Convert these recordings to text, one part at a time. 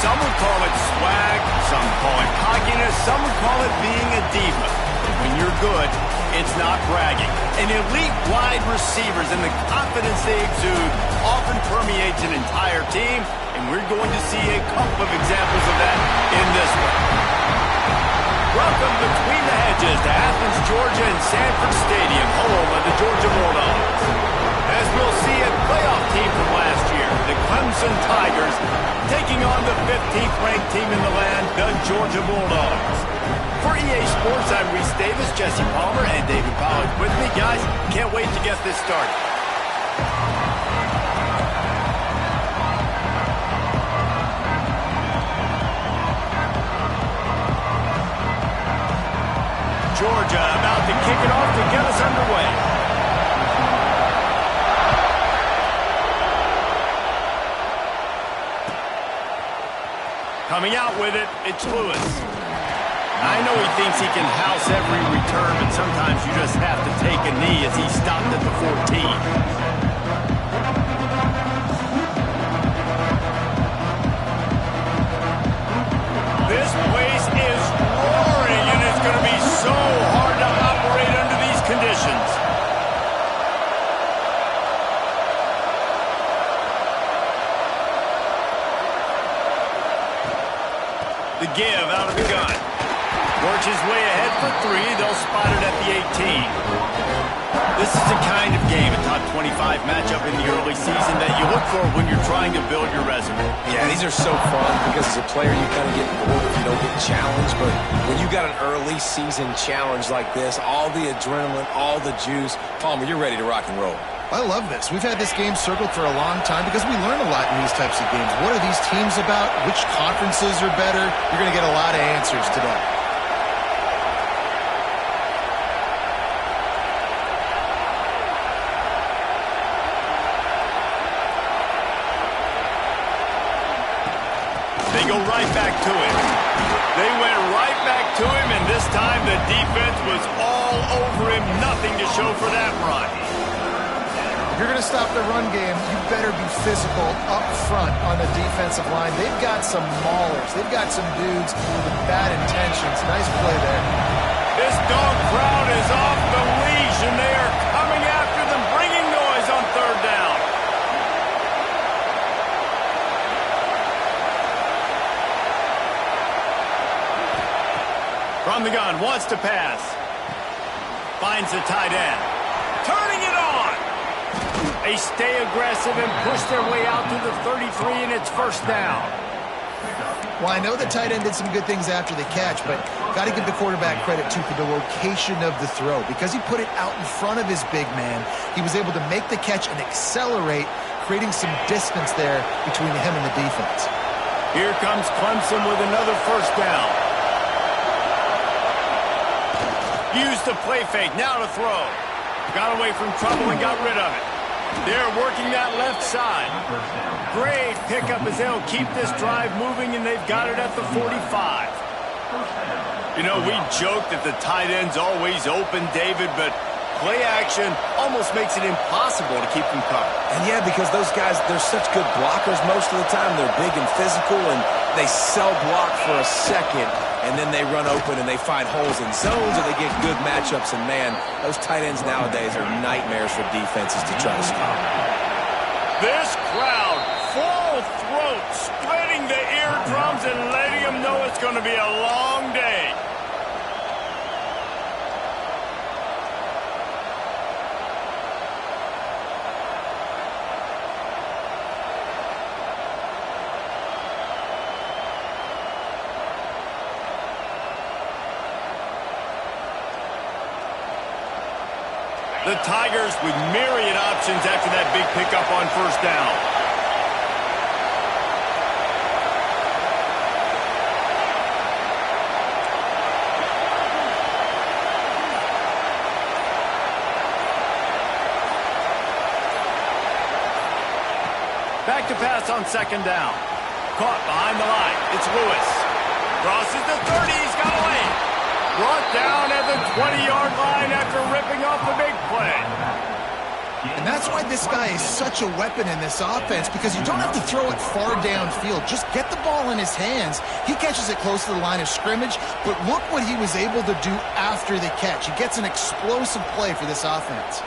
Some would call it swag, some call it cockiness, some would call it being a diva. But when you're good, it's not bragging. And elite wide receivers and the confidence they exude often permeates an entire team, and we're going to see a couple of examples of that in this one. Welcome between the hedges to Athens, Georgia and Sanford Stadium, home of the Georgia Bulldogs. As we'll see a playoff team from last year, the Clemson Tigers, taking on the 15th ranked team in the land, the Georgia Bulldogs. For EA Sports, I'm Reese Davis, Jesse Palmer, and David Pollack with me. Guys, can't wait to get this started. Georgia about to kick it off to get us underway. Coming out with it, it's Lewis. I know he thinks he can house every return, but sometimes you just have to take a knee as he stopped at the 14. This place is roaring, and it's going to be so hard to operate under these conditions. The give out of the gun. Works his way ahead for three. They'll spot it at the 18. This is the kind of game, a top 25 matchup in the early season, that you look for when you're trying to build your resume. Yeah, these are so fun because as a player you kind of get bored if you don't get challenged. But when you got an early season challenge like this, all the adrenaline, all the juice, Palmer, you're ready to rock and roll. I love this. We've had this game circled for a long time because we learn a lot in these types of games. What are these teams about? Which conferences are better? You're going to get a lot of answers today. They go right back to him. They went right back to him, and this time the defense was all over him. Nothing to show for that run. If you're going to stop the run game, you better be physical up front on the defensive line. They've got some maulers. They've got some dudes with bad intentions. Nice play there. This dog crowd is off the leash, and they are coming after them, bringing noise on third down. From the gun, wants to pass. Finds the tight end. Turning it on. They stay aggressive and push their way out to the 33, and it's first down. Well, I know the tight end did some good things after the catch, but got to give the quarterback credit, too, for the location of the throw. Because he put it out in front of his big man, he was able to make the catch and accelerate, creating some distance there between him and the defense. Here comes Clemson with another first down. Used the play fake, now to throw. Got away from trouble and got rid of it. They're working that left side. Great pickup as they'll keep this drive moving, and they've got it at the 45. You know, we joke that the tight end's always open, David, but play action almost makes it impossible to keep them covered. And yeah, because those guys, they're such good blockers most of the time. They're big and physical, and they sell block for a second, and then they run open and they find holes in zones, or they get good matchups. And man, those tight ends nowadays are nightmares for defenses to try to stop. This crowd, full throat, splitting the eardrums and letting them know it's going to be a long day. The Tigers with myriad options after that big pickup on first down. Back to pass on second down. Caught behind the line. It's Lewis. Crosses the 30. He's got a lane. Brought down at the 20-yard line after ripping off the big play. And that's why this guy is such a weapon in this offense, because you don't have to throw it far downfield. Just get the ball in his hands. He catches it close to the line of scrimmage, but look what he was able to do after the catch. He gets an explosive play for this offense.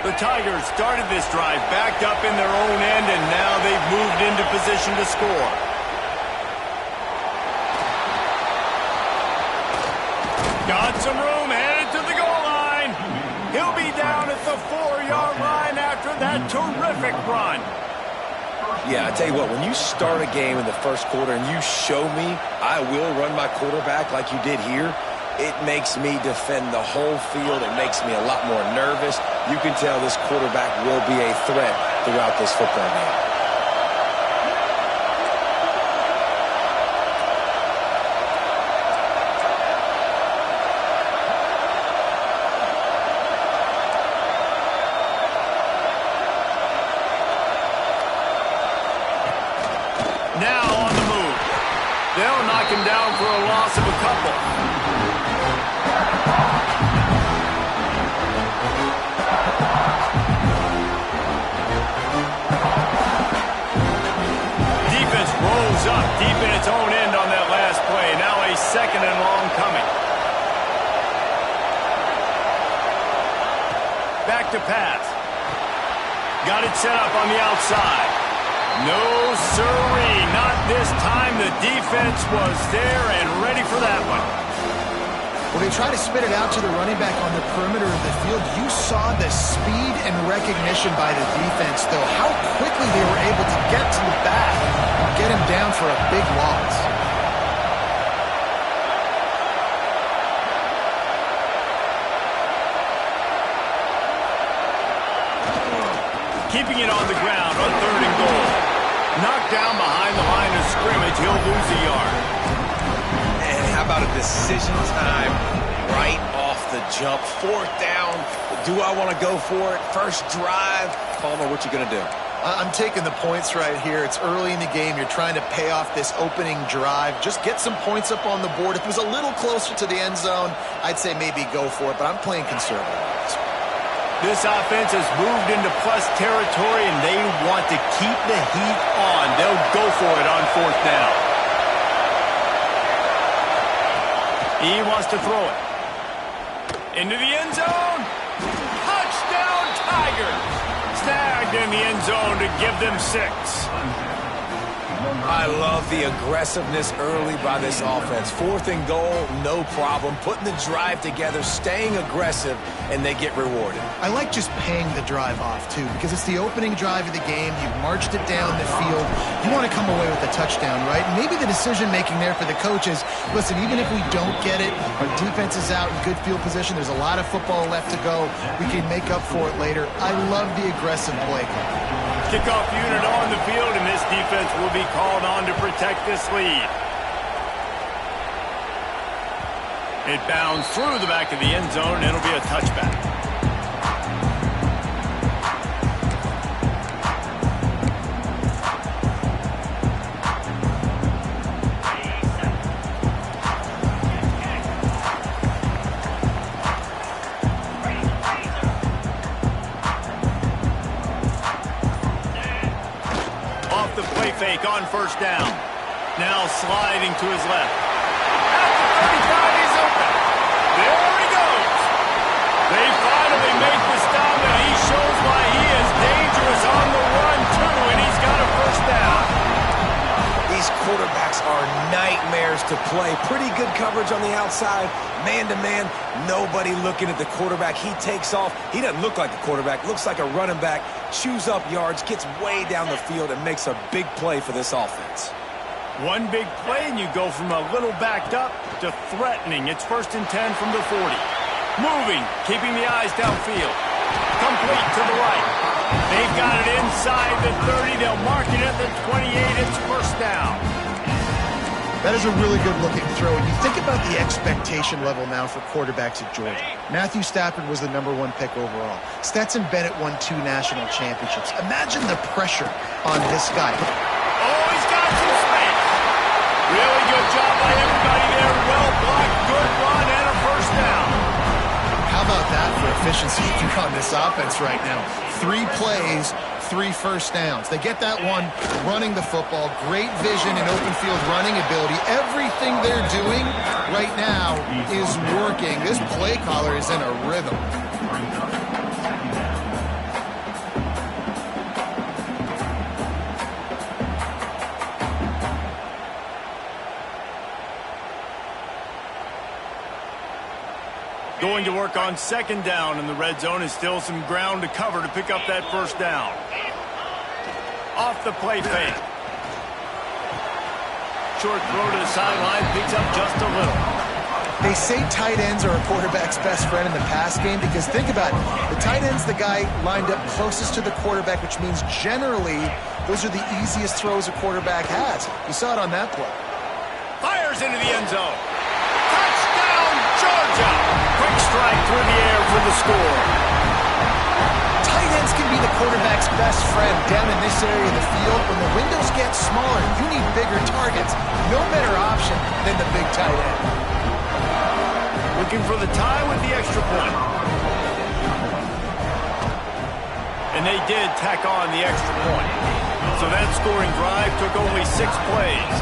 The Tigers started this drive backed up in their own end, and now they've moved into position to score. Got some room, headed to the goal line. He'll be down at the 4-yard line after that terrific run. Yeah, I tell you what, when you start a game in the first quarter and you show me I will run my quarterback like you did here, it makes me defend the whole field. It makes me a lot more nervous. You can tell this quarterback will be a threat throughout this football game. Now on the move. They'll knock him down for a loss of a couple. Defense rolls up deep in its own end on that last play. Now a second and long coming. Back to pass. Got it set up on the outside. No, sirree, not this time. The defense was there and ready for that one. When they try to spit it out to the running back on the perimeter of the field, you saw the speed and recognition by the defense, though, how quickly they were able to get to the back and get him down for a big loss. Keeping it on the ground on 3rd and goal. Knocked down behind the line of scrimmage, he'll lose a yard. And how about a decision time right off the jump? 4th down. Do I want to go for it? First drive. Palmer, what you going to do? I'm taking the points right here. It's early in the game. You're trying to pay off this opening drive. Just get some points up on the board. If it was a little closer to the end zone, I'd say maybe go for it, but I'm playing conservative. This offense has moved into plus territory, and they want to keep the heat on. They'll go for it on 4th down. He wants to throw it. Into the end zone. Touchdown, Tigers. Snagged in the end zone to give them 6. I love the aggressiveness early by this offense. 4th and goal, no problem. Putting the drive together, staying aggressive, and they get rewarded. I like just paying the drive off, too, because it's the opening drive of the game. You've marched it down the field. You want to come away with a touchdown, right? And maybe the decision-making there for the coaches, listen, even if we don't get it, our defense is out in good field position. There's a lot of football left to go. We can make up for it later. I love the aggressive play. Kickoff unit on the field, and this defense will be called on to protect this lead. It bounds through the back of the end zone, and it'll be a touchback. Off the play fake on 1st down. Now sliding to his left. At the 35, he's open. There he goes. They finally make the stop, and he shows why he is dangerous on the run, too, and he's got a 1st down. These quarterbacks are nightmares to play. Pretty good coverage on the outside. Man-to-man, nobody looking at the quarterback. He takes off. He doesn't look like a quarterback. Looks like a running back. Chews up yards, gets way down the field, and makes a big play for this offense. One big play, and you go from a little backed up to threatening. It's 1st and 10 from the 40. Moving, keeping the eyes downfield. Complete to the right. They've got it inside the 30. They'll mark it at the 28. It's 1st down. That is a really good-looking throw. And you think about the expectation level now for quarterbacks at Georgia. Matthew Stafford was the #1 pick overall. Stetson Bennett won 2 national championships. Imagine the pressure on this guy. Oh, he's got some space. Really good job by everybody there. Well blocked, good run, and a 1st down. How How about that for efficiency on this offense right now? 3 plays, 3 first downs. They get that one running the football. Great vision and open field running ability. Everything they're doing right now is working. This play caller is in a rhythm. Going to work on second down in the red zone, is still some ground to cover to pick up that first down. Off the play fake. Short throw to the sideline, picks up just a little. They say tight ends are a quarterback's best friend in the pass game because think about it. The tight end's the guy lined up closest to the quarterback, which means generally those are the easiest throws a quarterback has. You saw it on that play. Fires into the end zone. Touchdown, Georgia! Quick strike through the air for the score. Tight ends can be the quarterback's best friend down in this area of the field. When the windows get smaller, you need bigger targets. No better option than the big tight end. Looking for the tie with the extra point. And they did tack on the extra point. So that scoring drive took only 6 plays.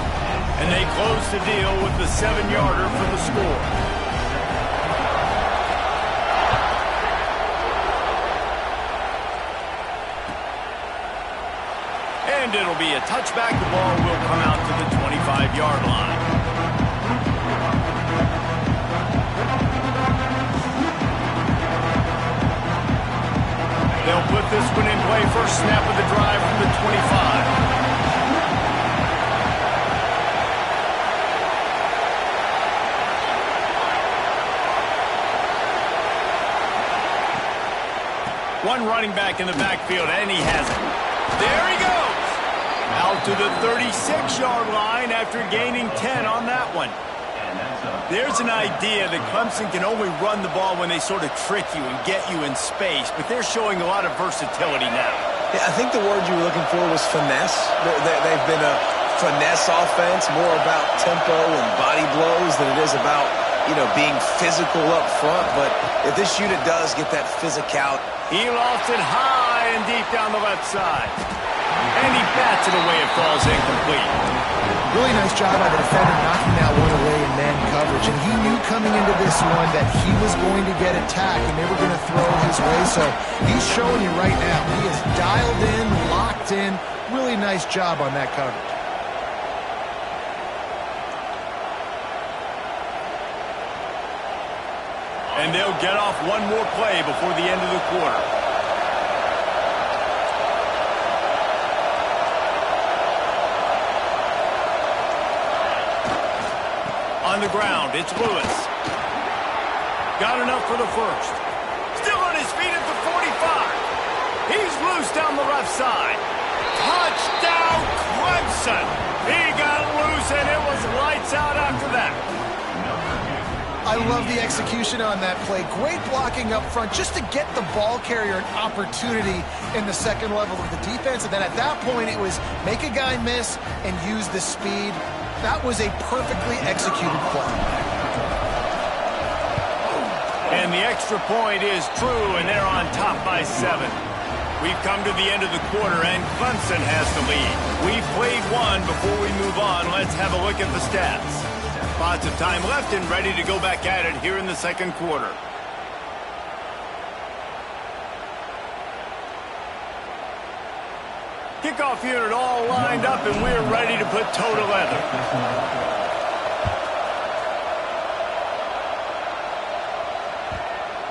And they closed the deal with the 7-yarder for the score. And it'll be a touchback. The ball will come out to the 25-yard line. They'll put this one in play. First snap of the drive from the 25. One running back in the backfield, and he has it. There he goes. Out to the 36-yard line after gaining 10 on that one. There's an idea that Clemson can only run the ball when they sort of trick you and get you in space, but they're showing a lot of versatility now. Yeah, I think the word you were looking for was finesse. They've been a finesse offense, more about tempo and body blows than it is about, being physical up front. But if this unit does get that physicality. He lost it high and deep down the left side. And he bats it away. It falls incomplete. Really nice job by the defender knocking that one away in man coverage. And he knew coming into this one that he was going to get attacked and they were going to throw his way. So he's showing you right now. He is dialed in, locked in. Really nice job on that coverage. And they'll get off one more play before the end of the quarter. On the ground, it's Lewis. Got enough for the first. Still on his feet at the 45. He's loose down the left side. Touchdown, Clemson. He got loose, and it was lights out after that. I love the execution on that play. Great blocking up front just to get the ball carrier an opportunity in the second level of the defense. And then at that point, it was make a guy miss and use the speed. That was a perfectly executed play. And the extra point is true, and they're on top by 7. We've come to the end of the quarter, and Clemson has the lead. We've played one. Before we move on, let's have a look at the stats. Lots of time left and ready to go back at it here in the second quarter. Kickoff unit all lined up, and we're ready to put toe to leather.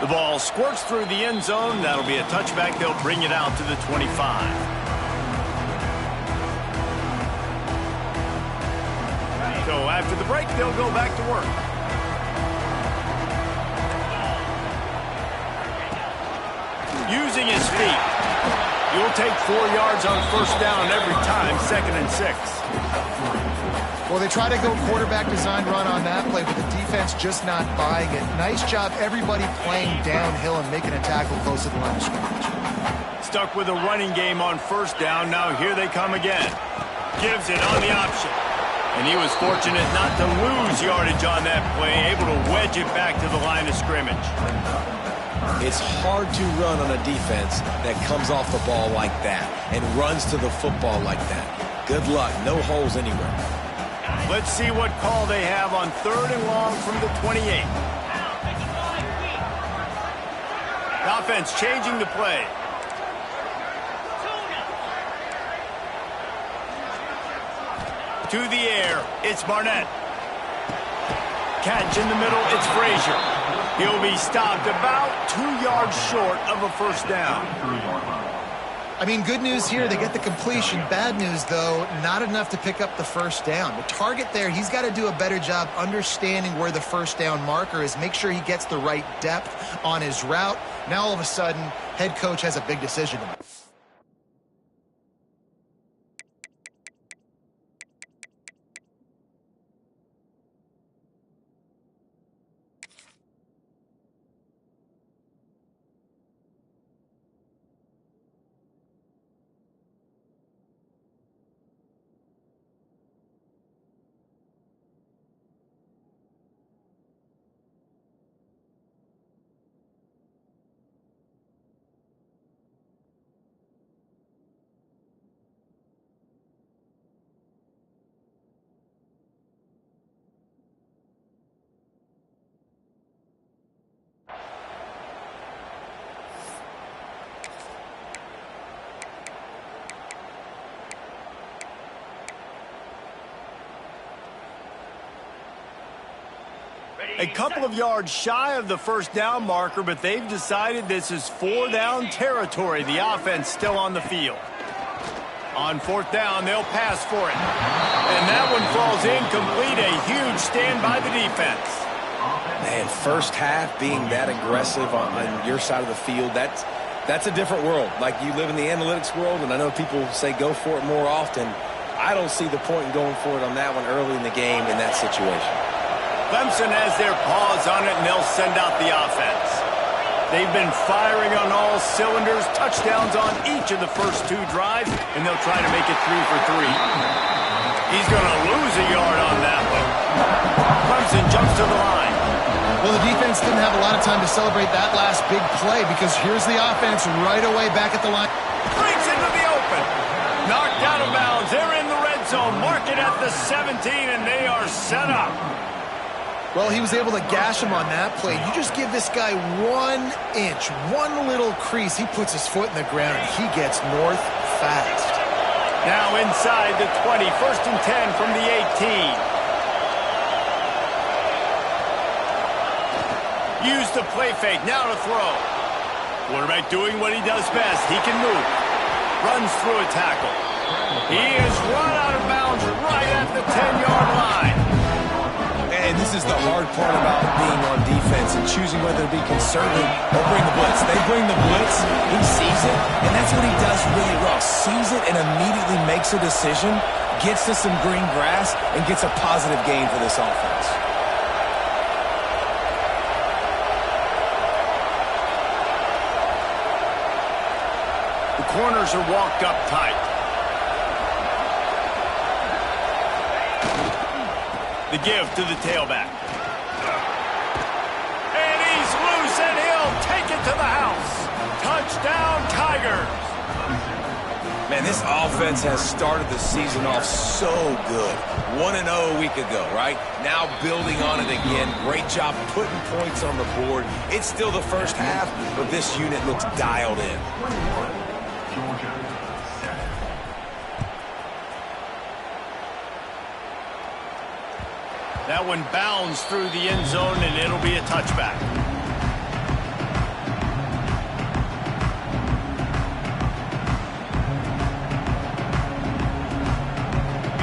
The ball squirts through the end zone. That'll be a touchback. They'll bring it out to the 25. So after the break, they'll go back to work. Using his feet. You'll take 4 yards on first down every time, 2nd and 6. Well, they try to go quarterback design run on that play, but the defense just not buying it. Nice job, everybody playing downhill and making a tackle close to the line of scrimmage. Stuck with a running game on first down. Now here they come again. Gives it on the option. And he was fortunate not to lose yardage on that play, able to wedge it back to the line of scrimmage. It's hard to run on a defense that comes off the ball like that and runs to the football like that. Good luck. No holes anywhere. Let's see what call they have on 3rd and long from the 28. The offense changing the play. To the air, it's Barnett. Catch in the middle, it's Frazier. He'll be stopped about 2 yards short of a first down. I mean, good news here, they get the completion. Bad news, though, not enough to pick up the first down. The target there, he's got to do a better job understanding where the first down marker is, make sure he gets the right depth on his route. Now, all of a sudden, head coach has a big decision to make. A couple of yards shy of the first down marker, but they've decided this is 4-down territory. The offense still on the field. On 4th down, they'll pass for it. And that one falls incomplete. A huge stand by the defense. Man, first half being that aggressive on your side of the field, that's a different world. Like, you live in the analytics world, and I know people say go for it more often. I don't see the point in going for it on that one early in the game in that situation. Clemson has their paws on it, and they'll send out the offense. They've been firing on all cylinders, touchdowns on each of the first 2 drives, and they'll try to make it 3 for 3. He's going to lose a yard on that one. Clemson jumps to the line. Well, the defense didn't have a lot of time to celebrate that last big play because here's the offense right away back at the line. Breaks into the open. Knocked out of bounds. They're in the red zone. Mark it at the 17, and they are set up. Well, he was able to gash him on that play. You just give this guy 1 inch, one little crease. He puts his foot in the ground, and he gets north fast. Now inside the 20, 1st and 10 from the 18. Use the play fake, now to throw. Quarterback doing what he does best. He can move. Runs through a tackle. He is run out of bounds right at the 10-yard line. And this is the hard part about being on defense and choosing whether to be conservative or bring the blitz. They bring the blitz, he sees it, and that's what he does really well. Sees it and immediately makes a decision, gets to some green grass, and gets a positive gain for this offense. The corners are walked up tight. The give to the tailback. And he's loose, and he'll take it to the house. Touchdown, Tigers. Man, this offense has started the season off so good. 1-0 a week ago, right? Now building on it again. Great job putting points on the board. It's still the first half, but this unit looks dialed in. That one bounds through the end zone, and it'll be a touchback.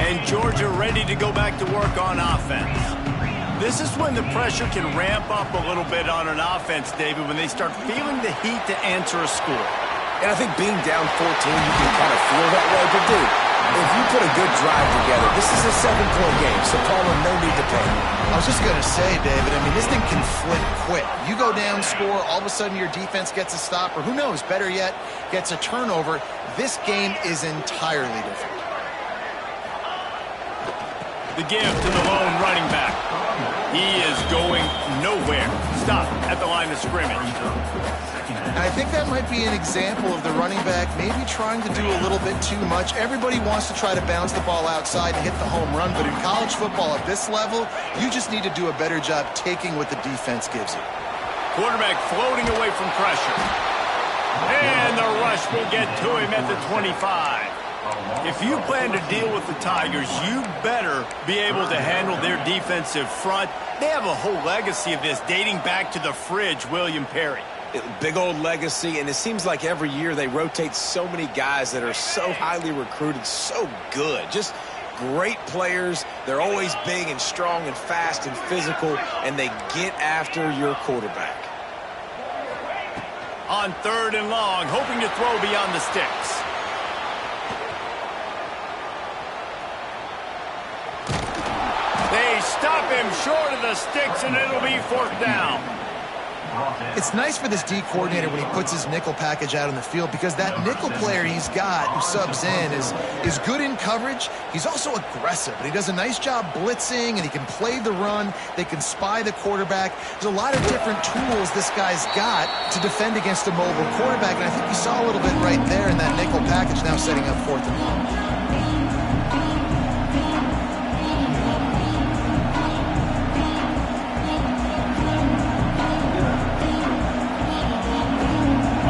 And Georgia ready to go back to work on offense. This is when the pressure can ramp up a little bit on an offense, David, when they start feeling the heat to answer a score. And I think being down 14, you can kind of feel that way. But, dude, if you put a good drive together, this is a 7-point game, so Paula, no need to panic. I was just going to say, David, I mean, this thing can flip quick. You go down, score, all of a sudden your defense gets a stop, or who knows, better yet, gets a turnover. This game is entirely different. The give to the lone running back. He is going nowhere. stop at the line of scrimmage. I think that might be an example of the running back maybe trying to do a little bit too much. Everybody wants to try to bounce the ball outside and hit the home run, but in college football at this level, you just need to do a better job taking what the defense gives you. Quarterback floating away from pressure. And the rush will get to him at the 25. If you plan to deal with the Tigers, you better be able to handle their defensive front. They have a whole legacy of this dating back to the fridge, William Perry. Big old legacy, and it seems like every year they rotate so many guys that are so highly recruited, so good. Just great players. They're always big and strong and fast and physical, and they get after your quarterback. On 3rd and long, hoping to throw beyond the sticks. They stop him short of the sticks, and it'll be 4th down. It's nice for this D coordinator when he puts his nickel package out on the field, because that nickel player he's got who subs in is good in coverage. He's also aggressive, and he does a nice job blitzing, and he can play the run. They can spy the quarterback. There's a lot of different tools this guy's got to defend against a mobile quarterback, and I think you saw a little bit right there in that nickel package, now setting up 4th and long.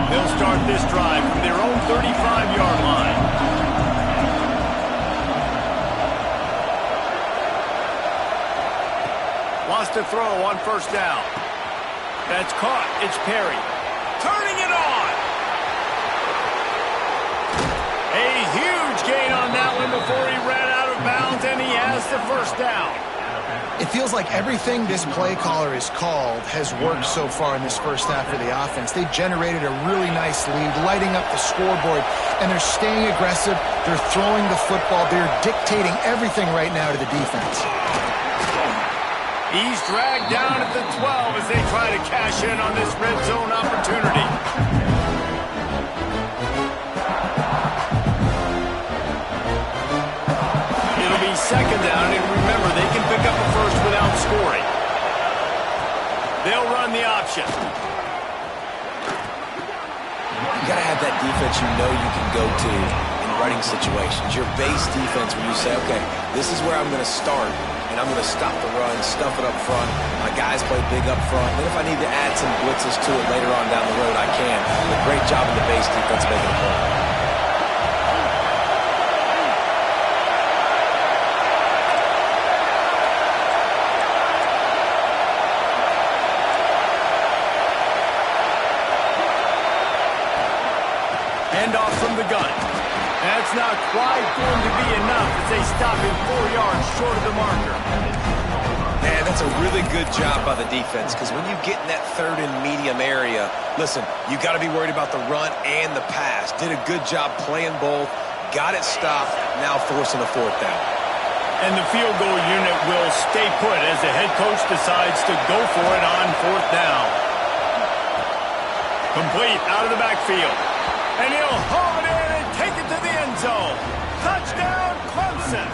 They'll start this drive from their own 35-yard line. Wants to throw on 1st down. That's caught. It's Perry. Turning it on. A huge gain on that one before he ran out of bounds, and he has the 1st down. It feels like everything this play caller has called has worked so far in this first half for the offense. They've generated a really nice lead, lighting up the scoreboard, and they're staying aggressive. They're throwing the football. They're dictating everything right now to the defense. He's dragged down at the 12 as they try to cash in on this red zone opportunity. It'll be 2nd down, and remember, they can pick up a first without scoring. They'll run the option. You got to have that defense you know you can go to in running situations. Your base defense where you say, okay, this is where I'm going to start, and I'm going to stop the run, stuff it up front. My guys play big up front. Then if I need to add some blitzes to it later on down the road, I can. But great job in the base defense making a play. Handoff from the gun. That's not quite going to be enough as they stop him 4 yards short of the marker. Man, that's a really good job by the defense, because when you get in that 3rd and medium area, listen, you got to be worried about the run and the pass. Did a good job playing both, got it stopped, now forcing a 4th down. And the field goal unit will stay put as the head coach decides to go for it on 4th down. Complete out of the backfield. And he'll haul it in and take it to the end zone. Touchdown, Clemson.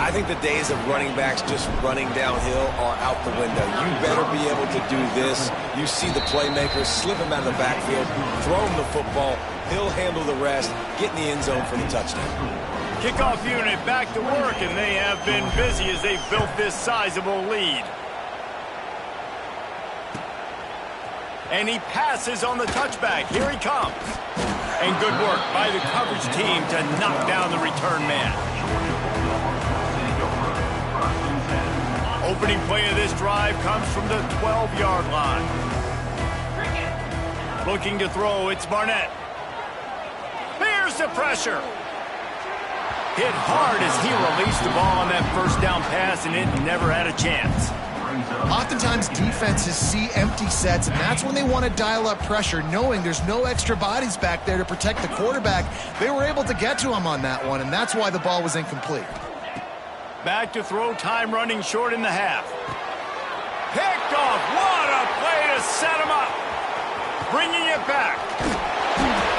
I think the days of running backs just running downhill are out the window. You better be able to do this. You see the playmakers, slip him out of the backfield, throw him the football. He'll handle the rest, get in the end zone for the touchdown. Kickoff unit back to work, and they have been busy as they've built this sizable lead. And he passes on the touchback. Here he comes. And good work by the coverage team to knock down the return man. Opening play of this drive comes from the 12-yard line. Looking to throw, it's Barnett. Here's the pressure. Hit hard as he released the ball on that 1st down pass, and it never had a chance. Oftentimes, defenses see empty sets, and that's when they want to dial up pressure, knowing there's no extra bodies back there to protect the quarterback. They were able to get to him on that one, and that's why the ball was incomplete. Back to throw, time running short in the half. Picked off. What a play to set him up. Bringing it back.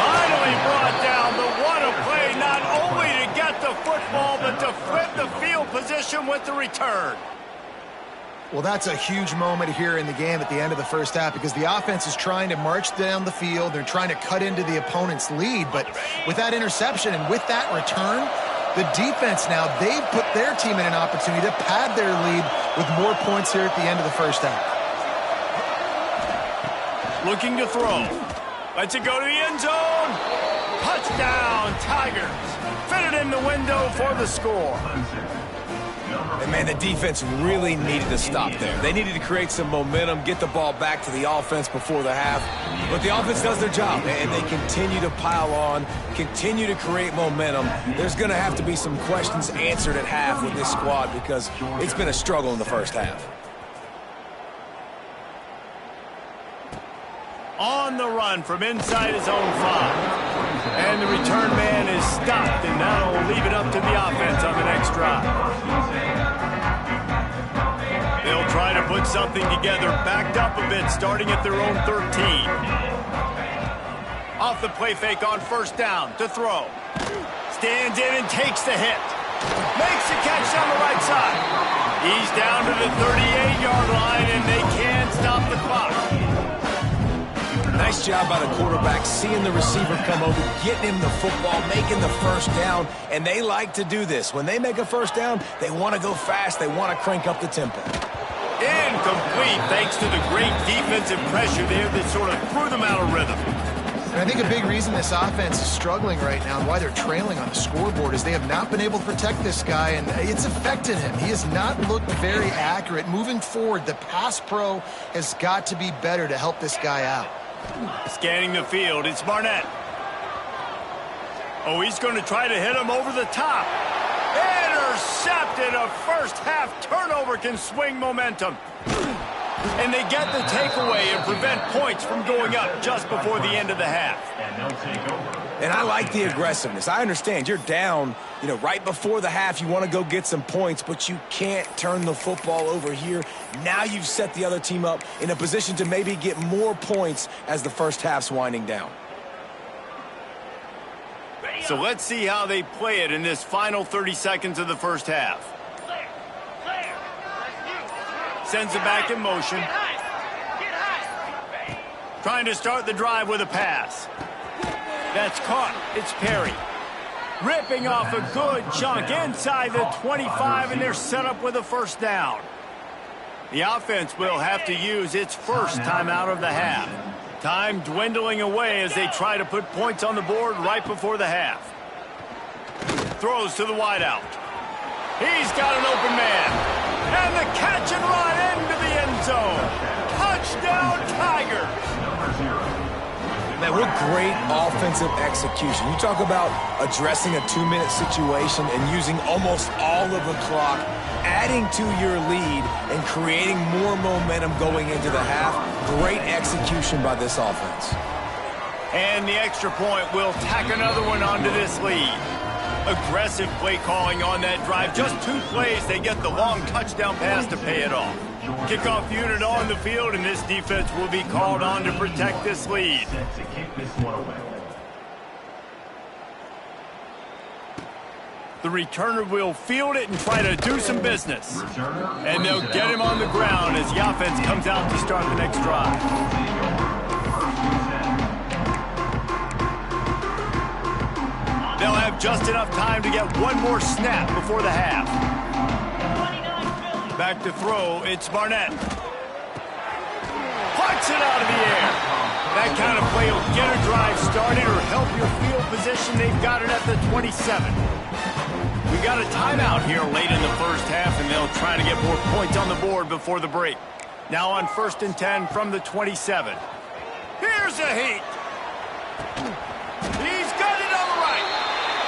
Finally brought down, but what a play, not only to get the football, but to flip the field position with the return. Well, that's a huge moment here in the game at the end of the first half because the offense is trying to march down the field. They're trying to cut into the opponent's lead. But with that interception and with that return, the defense now, they've put their team in an opportunity to pad their lead with more points here at the end of the first half. Looking to throw. Lets it go to the end zone. Touchdown, Tigers. Fitted in the window for the score. And, man, the defense really needed to stop there. They needed to create some momentum, get the ball back to the offense before the half. But the offense does their job, and they continue to pile on, continue to create momentum. There's going to have to be some questions answered at half with this squad because it's been a struggle in the first half. On the run from inside his own 5. And the return man is stopped, and now will leave it up to the offense on the next drive. They'll try to put something together, backed up a bit, starting at their own 13. Off the play fake on first down to throw. Stands in and takes the hit. Makes the catch on the right side. He's down to the 38-yard line, and they can't stop the clock. Nice job by the quarterback, seeing the receiver come over, getting him the football, making the first down, and they like to do this. When they make a first down, they want to go fast, they want to crank up the tempo. Incomplete thanks to the great defensive pressure there that sort of threw them out of rhythm. And I think a big reason this offense is struggling right now and why they're trailing on the scoreboard is they have not been able to protect this guy, and it's affected him. He has not looked very accurate. Moving forward, the pass pro has got to be better to help this guy out. Scanning the field, it's Barnett. Oh, he's going to try to hit him over the top. Intercepted. A first-half turnover can swing momentum. And they get the takeaway and prevent points from going up just before the end of the half. And I like the aggressiveness. I understand you're down, right before the half. You want to go get some points, but you can't turn the football over here. Now you've set the other team up in a position to maybe get more points as the first half's winding down. So let's see how they play it in this final 30 seconds of the first half. Sends it back in motion. Trying to start the drive with a pass. That's caught. It's Perry. Ripping off a good chunk inside the 25, and they're set up with a first down. The offense will have to use its first timeout of the half. Time dwindling away as they try to put points on the board right before the half. Throws to the wideout. He's got an open man. And the catch and run into the end zone. Touchdown, Tigers. Man, what great offensive execution. You talk about addressing a 2-minute situation and using almost all of the clock, adding to your lead and creating more momentum going into the half. Great execution by this offense. And the extra point will tack another one onto this lead. Aggressive play calling on that drive. Just 2 plays, they get the long touchdown pass to pay it off. Kickoff unit on the field, and this defense will be called on to protect this lead. The returner will field it and try to do some business. And they'll get him on the ground as the offense comes out to start the next drive. They'll have just enough time to get one more snap before the half. Back to throw, it's Barnett. Puts it out of the air. That kind of play will get a drive started or help your field position. They've got it at the 27. We got a timeout here late in the first half, and they'll try to get more points on the board before the break. Now on 1st and 10 from the 27. Here's a heat. He's got it on the right.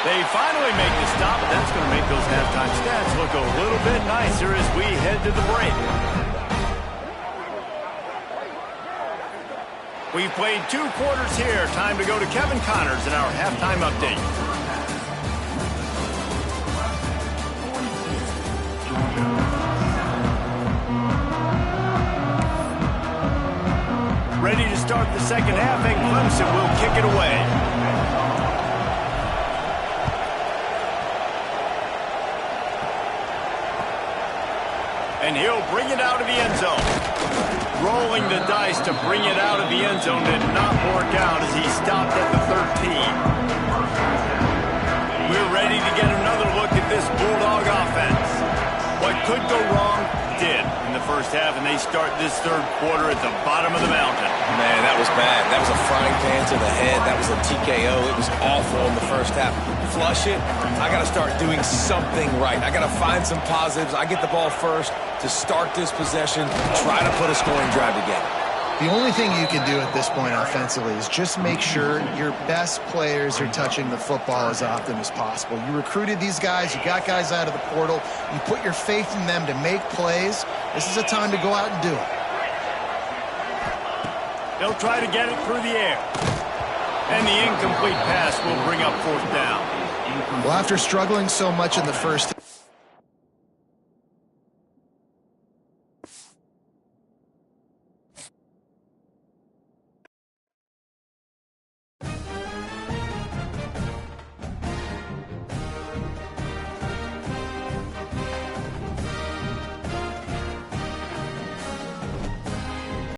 They finally make the stop, and that's going to make those halftime stats look a little bit nicer as we head to the break. We've played 2 quarters here. Time to go to Kevin Connors in our halftime update. Ready to start the second half, and Clemson will kick it away. And he'll bring it out of the end zone. Rolling the dice to bring it out of the end zone did not work out as he stopped at the 13. We're ready to get another look at this Bulldog offense. What could go wrong did in the first half, and they start this third quarter at the bottom of the mountain. Man, that was bad. That was a frying pan to the head. That was a TKO. It was awful in the first half. Flush it. I got to start doing something right. I got to find some positives. I get the ball first to start this possession, try to put a scoring drive together. The only thing you can do at this point offensively is just make sure your best players are touching the football as often as possible. You recruited these guys. You got guys out of the portal. You put your faith in them to make plays. This is a time to go out and do it. They'll try to get it through the air. And the incomplete pass will bring up fourth down. Well, after struggling so much in the first